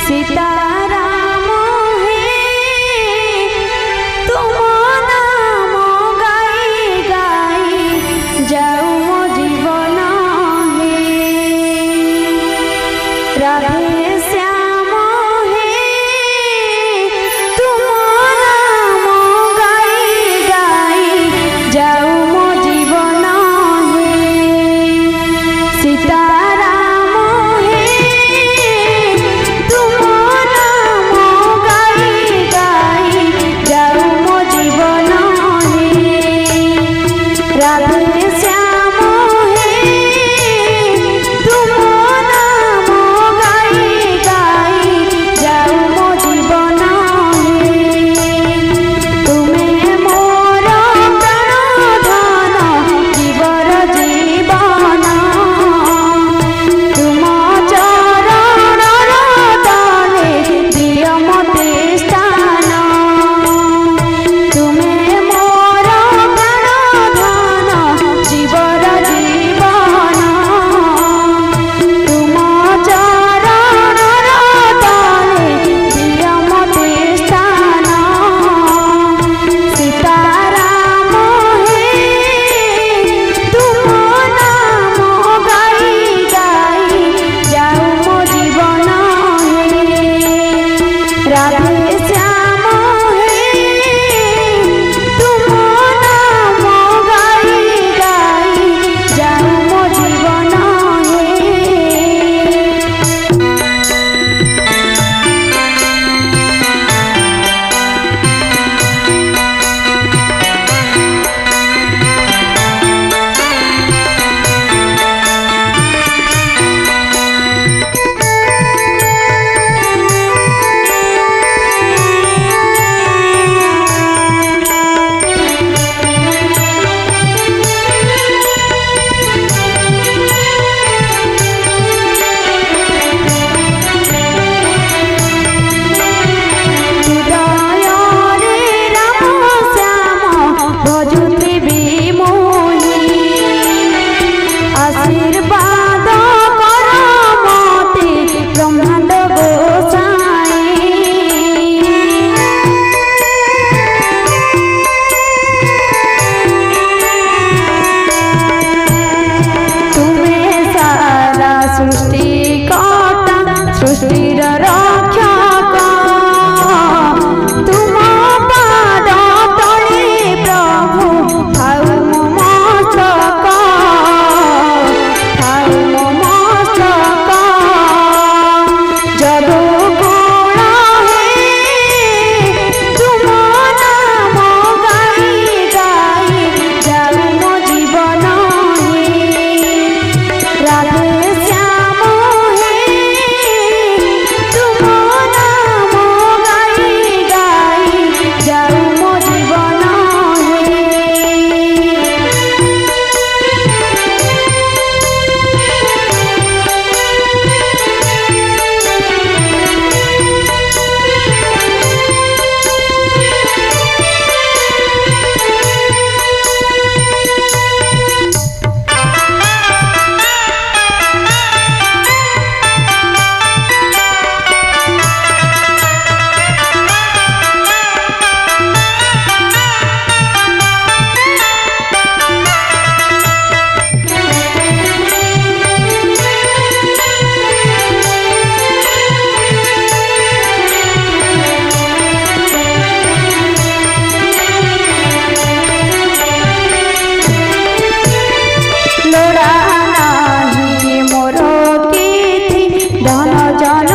सीताराम हे तुम नाम गाई गाई जाऊ मो जीवन हे राधे श्याम हे तुम नाम गाई गाई जाऊ मो जीवन हे सीताराम हे तुम नाम गाई गाई जाऊ मो जीवन हे राधे श्याम हे तुम नाम गाई गाई जाऊ मो जीवन हे तुमे मोर प्राण धन जीवर जीवन तुम चरणर तले दिय मते स्थान तुमे मोर प्राण धन जीवर जीवन तुम चरणर तले दिय मते स्थान सीताराम हे तुम नाम गाई गाई जाऊ मो जीवन हे राधे श्याम हे तुम नाम गाई गाई जाऊ मो जीवन हे हृदय रे राम श्याम भजुथिबि मोहि आशीर्वाद कर मते ब्रह्मांड गोसाई तुमे सारा सृष्टि कर्ता सृष्टिर रक्षक तुम पाद तले प्रभु थाउ मो मस्तक थाउ मो मस्तक जदु गुण हे तुम नाम गाई गाई जाऊ मो जीवन हे राधे श्याम हे तुम नाम गाई गाई जाऊ मो जीवन हे लोड़ा नाही मोर कीर्ति धन जन